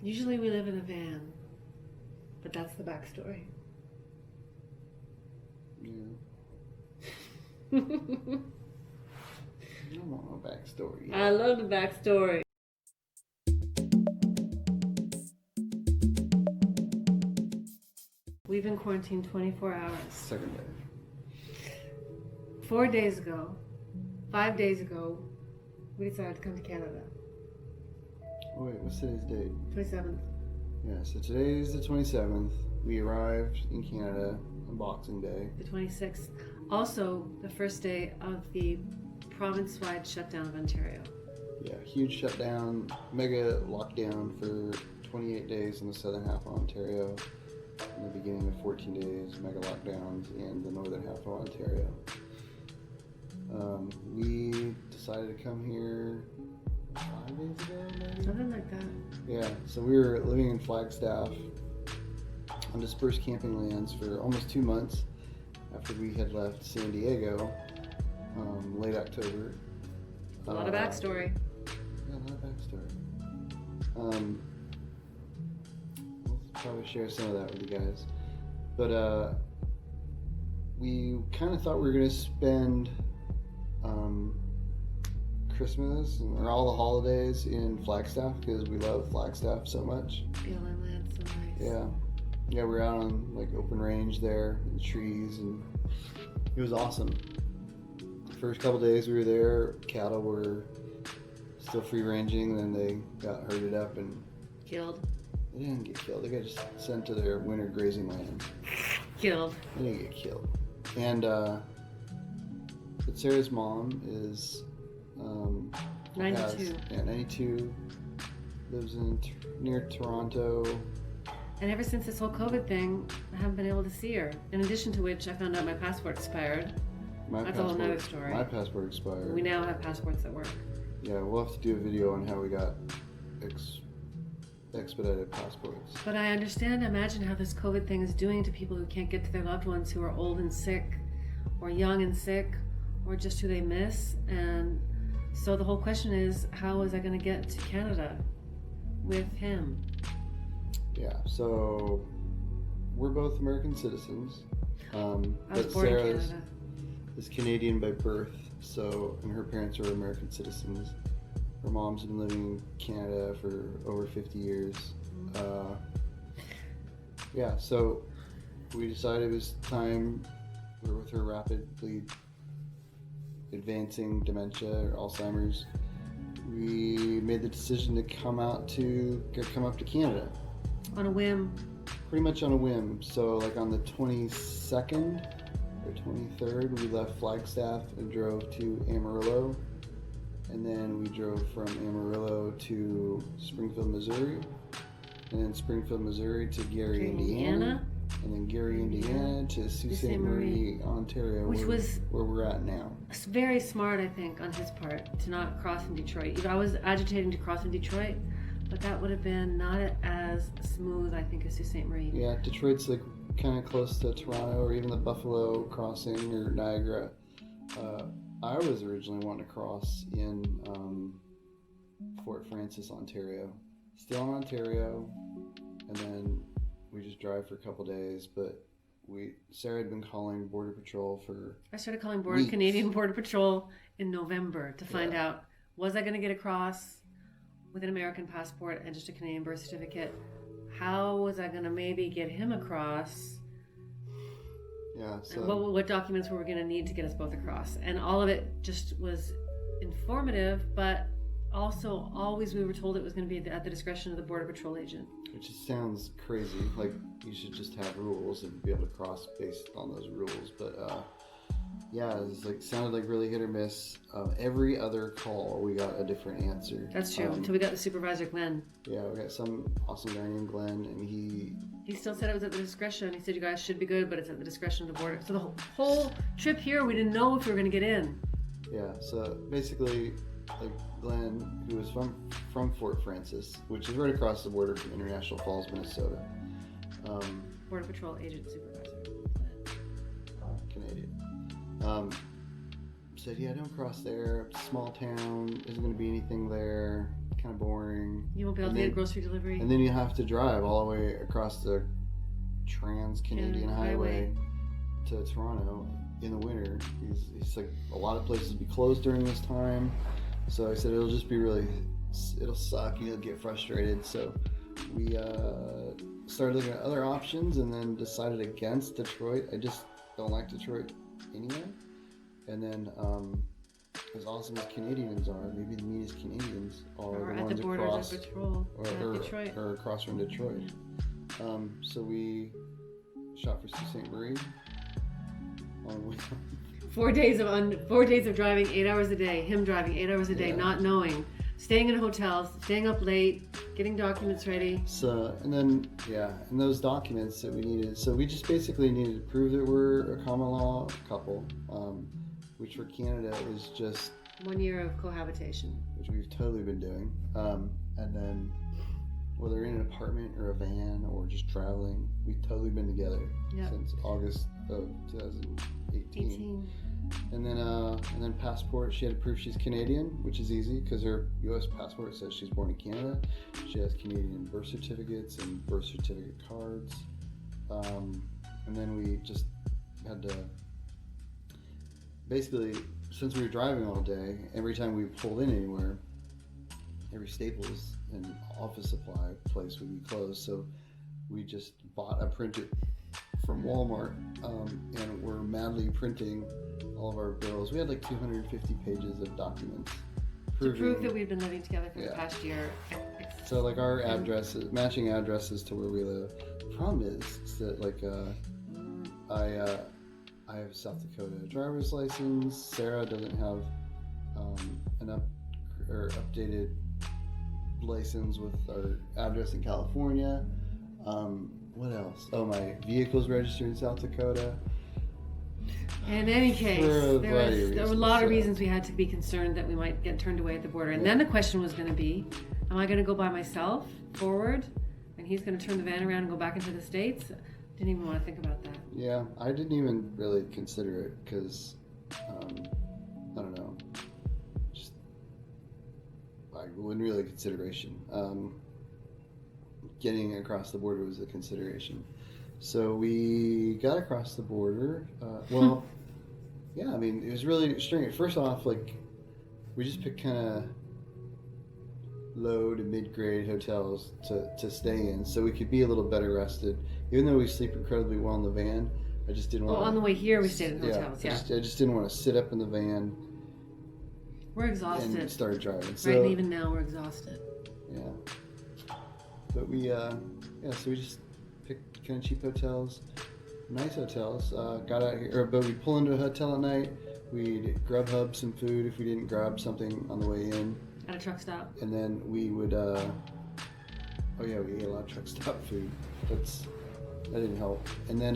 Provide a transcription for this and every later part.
Usually we live in a van, but that's the backstory. Yeah. I don't want no backstory. I love the backstory. We've been quarantined 24 hours. Second day. 4 days ago, 5 days ago, we decided to come to Canada. Oh, wait, what's today's date? 27th. Yeah, so today's the 27th. We arrived in Canada on Boxing Day. The 26th. Also, the first day of the province-wide shutdown of Ontario. Yeah, huge shutdown, mega lockdown for 28 days in the southern half of Ontario. In the beginning of 14 days, mega lockdowns in the northern half of Ontario. We decided to come here 5 days ago, maybe? Something like that. Yeah, so we were living in Flagstaff on dispersed camping lands for almost 2 months after we had left San Diego late October. A lot of backstory. Yeah, a lot of backstory. We'll probably share some of that with you guys. But we kind of thought we were going to spend Christmas or all the holidays in Flagstaff because we love Flagstaff so much. Feeling land so nice. Yeah, we were out on like open range there, in the trees, and it was awesome. First couple days we were there, cattle were still free ranging, then they got herded up and Killed. they didn't get killed. They got just sent to their winter grazing land. Killed. They didn't get killed. And but Sarah's mom is 92. 92. Lives in near Toronto. And ever since this whole COVID thing, I haven't been able to see her. In addition to which, I found out my passport expired. That's a whole nother story. My passport expired. We now have passports that work. Yeah, we'll have to do a video on how we got expedited passports. But I understand, imagine how this COVID thing is doing to people who can't get to their loved ones who are old and sick, or young and sick, or just who they miss. And so the whole question is, how was I going to get to Canada with him? Yeah, so we're both American citizens. I was But born in Sarah Canada. is Canadian by birth, so, and her parents are American citizens. Her mom's been living in Canada for over 50 years. Yeah, so we decided it was time, with her rapidly advancing dementia or Alzheimer's, we made the decision to come up to Canada. On a whim. Pretty much on a whim. So like on the 22nd or 23rd, we left Flagstaff and drove to Amarillo. And then we drove from Amarillo to Springfield, Missouri. And then Springfield, Missouri to Gary, Indiana. And then Gary, Indiana to Sault Ste. Marie, Ontario, which was where we're at now. Very smart, I think, on his part to not cross in Detroit. I was agitating to cross in Detroit, but that would have been not as smooth, I think, as Sault Ste. Marie. Yeah, Detroit's like kind of close to Toronto or even the Buffalo crossing or Niagara. I was originally wanting to cross in Fort Francis, Ontario. Still in Ontario, and then we just drive for a couple days, but Sarah had been calling Border Patrol for I started calling weeks. Canadian Border Patrol in November to find out, was I going to get across with an American passport and just a Canadian birth certificate? How was I going to maybe get him across? Yeah, so And what documents were we going to need to get us both across? And all of it just was informative, but also always we were told it was going to be at the discretion of the Border Patrol agent. which just sounds crazy. Like you should just have rules and be able to cross based on those rules. But yeah, it was like sounded like really hit or miss. Every other call we got a different answer. That's true. Until we got the supervisor, Glenn. Yeah, we got some awesome guy named Glenn, and he still said it was at the discretion. He said you guys should be good, but it's at the discretion of the border. So the whole trip here, we didn't know if we were going to get in. Yeah, so basically, like Glenn, who was from Fort Francis, which is right across the border from International Falls, Minnesota. Border Patrol agent supervisor. Canadian. Said, yeah, don't cross there. It's a small town. Isn't going to be anything there. kind of boring. You won't be able to get a grocery delivery. And then you have to drive all the way across the Trans-Canadian Highway to Toronto in the winter. He's like, a lot of places will be closed during this time. So I said, it'll just be it'll suck. You'll get frustrated. So we started looking at other options and then decided against Detroit. I just don't like Detroit anyway. And then, as awesome as Canadians are, maybe the meanest Canadians are or the at ones the borders across, of Patrol, Detroit. or across from Detroit. Yeah. So we shot for Sault Ste. Marie on the way. 4 days of driving 8 hours a day. Him driving 8 hours a day, not knowing, staying in hotels, staying up late, getting documents ready. So and those documents that we needed. So we just basically needed to prove that we're a common law couple. Which for Canada is just 1 year of cohabitation, which we've totally been doing. And then whether in an apartment or a van or just traveling, we've totally been together since August of 2018. And then passport, she had to prove she's Canadian, which is easy because her U.S. passport says she's born in Canada. She has Canadian birth certificates and birth certificate cards. And then we just had to, basically, since we were driving all day, every time we pulled in anywhere, every Staples and office supply place would be closed. So we just bought a printer from Walmart, and we're madly printing all of our bills. We had like 250 pages of documents to prove that we've been living together for the past year. So like our addresses, matching addresses to where we live. The problem is that like I have a South Dakota driver's license. Sarah doesn't have an updated license with our address in California. What else? Oh, my vehicle's registered in South Dakota. In any case, there were a lot of reasons we had to be concerned that we might get turned away at the border. And then the question was going to be, am I going to go by myself forward? And he's going to turn the van around and go back into the States? Didn't even want to think about that. Yeah, I didn't even really consider it because, I don't know, just I wasn't really a consideration. Getting across the border was a consideration. So we got across the border. Yeah, I mean, it was really strange. First off, like, we just picked kind of low to mid-grade hotels to stay in so we could be a little better rested. Even though we sleep incredibly well in the van, I just didn't want to... on the way here we stayed in hotels, I just didn't want to sit up in the van. We're exhausted. And start driving. So, right, and even now we're exhausted. Yeah. But we, so we just picked kind of cheap hotels, nice hotels. Got out here, but we'd pull into a hotel at night. We'd Grubhub some food if we didn't grab something on the way in. At a truck stop. And then we would, we ate a lot of truck stop food. That didn't help. And then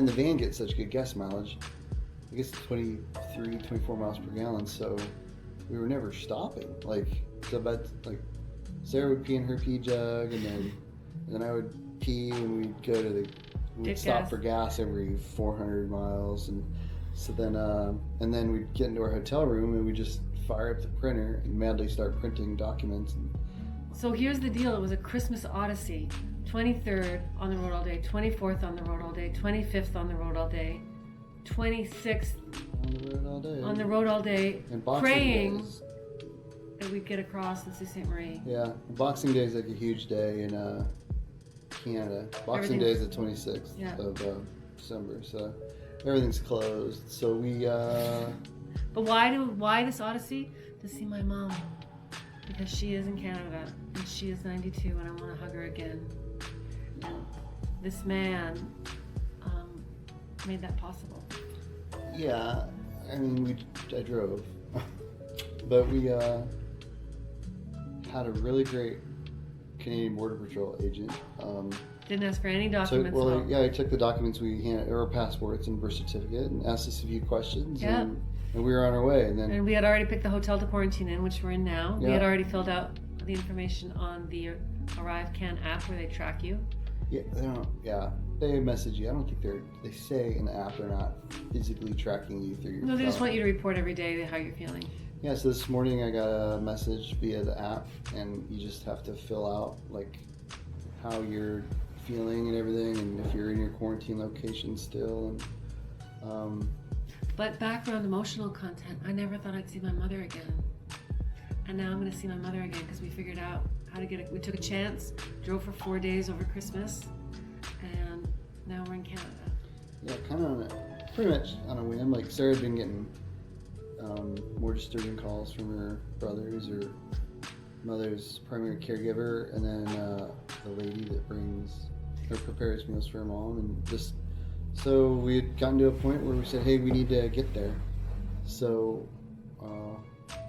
the van gets such good gas mileage. It gets 23, 24 miles per gallon, so we were never stopping. Sarah would pee in her pee jug, and then I would pee when we'd stop for gas every 400 miles, and so then we'd get into our hotel room and we'd just fire up the printer and madly start printing documents. So here's the deal: it was a Christmas odyssey. 23rd on the road all day, 24th on the road all day, 25th on the road all day, 26th on the road all day, and praying that we'd get across in Sault Ste. Marie. Yeah, Boxing Day is like a huge day in Canada. Boxing Day is the 26th of December, so everything's closed. So we. But why this odyssey? To see my mom, because she is in Canada and she is 92, and I want to hug her again. And this man made that possible. Yeah, I mean, I drove, but we had a really great Canadian Border Patrol agent. Didn't ask for any documents. He took the documents we had, our passports and birth certificate, and asked us a few questions. Yeah. And we were on our way. And we had already picked the hotel to quarantine in, which we're in now. Yeah. We had already filled out the information on the ArriveCan app where they track you. Yeah, they don't. Yeah, they message you. I don't think they say in the app they're not physically tracking you through your phone. No, they just want you to report every day how you're feeling. Yeah, so this morning I got a message via the app, and you just have to fill out like how you're feeling and everything, and if you're in your quarantine location still. And But background emotional content. I never thought I'd see my mother again, and now I'm going to see my mother again because we figured out how to get it. We took a chance, drove for 4 days over Christmas, and now we're in Canada. yeah, kind of pretty much on a whim. Like Sarah had been getting more disturbing calls from her brothers or mother's primary caregiver, and then the lady that brings or prepares meals for her mom, and just so we had gotten to a point where we said, hey, we need to get there. So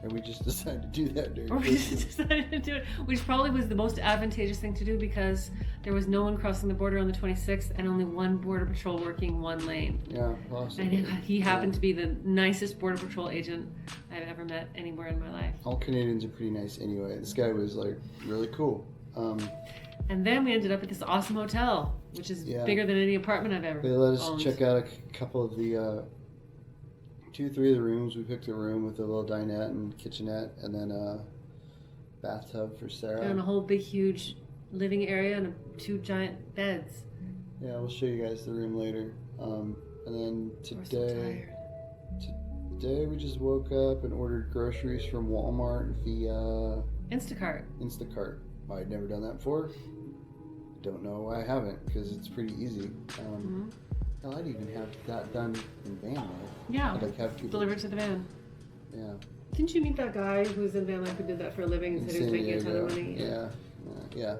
and we just decided to do that during Or we Christmas. just decided to do it, which probably was the most advantageous thing to do because there was no one crossing the border on the 26th and only one border patrol working one lane. Yeah, awesome. And he happened to be the nicest border patrol agent I've ever met anywhere in my life. All Canadians are pretty nice anyway. This guy was like really cool. And then we ended up at this awesome hotel, which is Yeah. bigger than any apartment I've ever They let us owned. check out a couple of the 2-3 of the rooms. We picked a room with a little dinette and kitchenette, and then a bathtub for Sarah. And a whole big, huge living area and 2 giant beds. Yeah, we'll show you guys the room later. And then We're so tired. today we just woke up and ordered groceries from Walmart via Instacart. Instacart. I'd never done that before. Don't know why I haven't, because it's pretty easy. Hell, I'd even have that done in Vanlife. Yeah, I'd like have people delivered to the van. Yeah. Didn't you meet that guy who was in Vanlife who did that for a living and In said he was San making a ton of Diego. money? Yeah.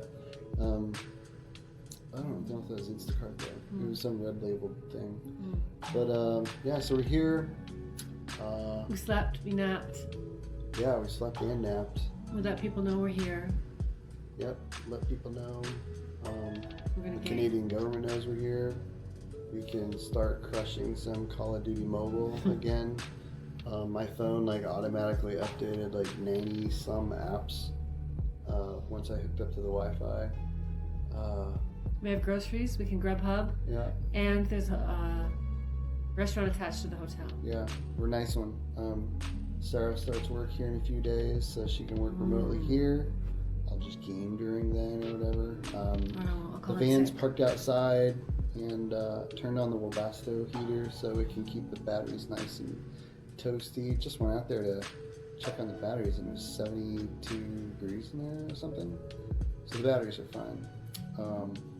I don't know if that was Instacart though. It was some red labeled thing. But yeah, so we're here. We slept, we napped. Yeah, we slept and napped. We let people know we're here. Yep, let people know. We're gonna The Canadian government knows we're here. We can start crushing some Call of Duty Mobile again. My phone like automatically updated like 90 some apps once I hooked up to the Wi-Fi. We have groceries, we can Grubhub, Yeah, and there's a restaurant attached to the hotel. yeah, we're a nice one. Sarah starts work here in a few days, so she can work remotely here. I'll just game during then or whatever. I'll The call van's it parked outside and turned on the Webasto heater so it can keep the batteries nice and toasty. Just went out there to check on the batteries and it was 72 degrees in there or something. So the batteries are fine.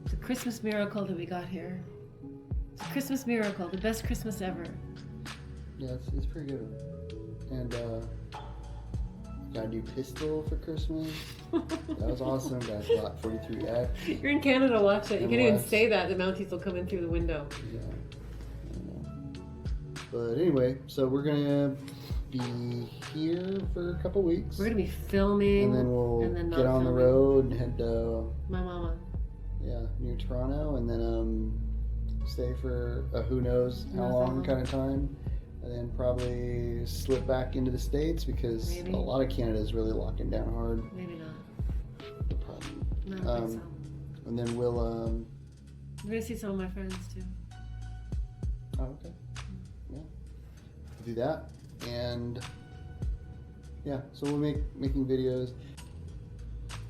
It's a Christmas miracle that we got here. It's a Christmas miracle, the best Christmas ever. Yeah, it's pretty good. And got a new pistol for Christmas. That was awesome. Got a Glock 43X. You're in Canada, watch it. You And can't even watch. say that. The Mounties will come in through the window. Yeah. I know. But anyway, so we're gonna be here for a couple weeks. We're gonna be filming, And then we'll and then not get on the filming. road and head to My mama. near Toronto, and then stay for who knows how long kind of time, and then probably slip back into the States because Maybe. a lot of Canada is really locking down hard. Maybe not. But probably. No, I don't think so. And then we'll We're gonna see some of my friends too. oh, okay, yeah, we'll do that, and yeah, so we'll making videos.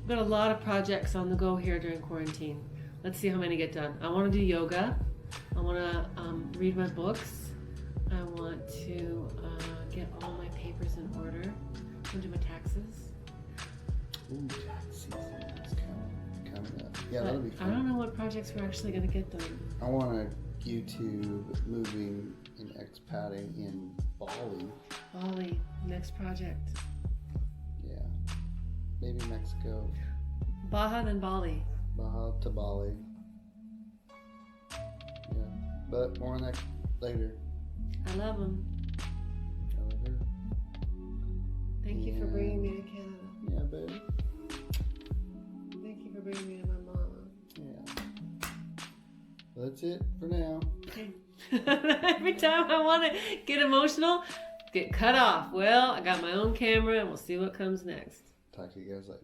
We've got a lot of projects on the go here during quarantine. Let's see how many get done. I want to do yoga. I want to read my books. I want to get all my papers in order. I want to do my taxes. Ooh, tax season is coming up. Yeah, But that'll be I fun. don't know what projects we're actually going to get done. I want to YouTube moving and expatting in Bali. Bali, next project. Yeah, maybe Mexico. Baja, then Bali. Baja to Bali. Yeah, but more on that later. I love them. I love her. Thank you for bringing me to Canada. Yeah, baby. Thank you for bringing me to my mama. Yeah. Well, that's it for now. Okay. Every time I want to get emotional, get cut off. Well, I got my own camera and we'll see what comes next. Talk to you guys later.